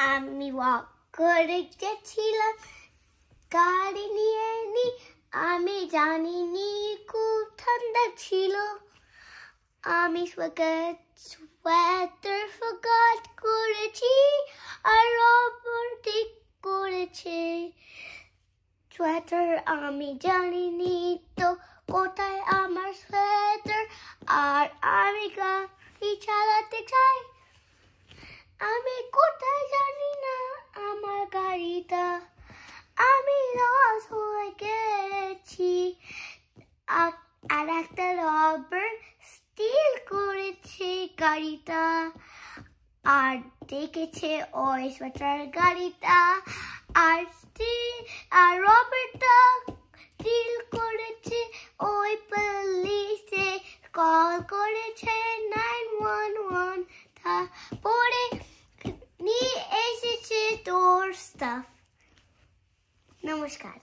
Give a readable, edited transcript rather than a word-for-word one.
আমি ওয়াক করে গেছিলাম গাড়ি নিয়ে আমি জানিনি খুব ঠান্ডা ছিল আমি সোয়েটার ফরগট করেছি আর রবার ঠিক করেছে সোয়েটার আমি জানিনি তো কোথায় আমার সোয়েটার আর আমি গাড়ি চালাতে চাই আমি কোথায় জানি না আমার গাড়িটা আমি লস হয়ে গেছি আর একটা রবার স্টিল করেছে গাড়িটা আর দেখেছে ওই সোয়েটার গাড়িটা আর রবারটা স্টিল করেছে ওই পুলিশে কল করেছে 911 তারপরে নিয়ে এসেছে তোর স্টাফ নমস্কার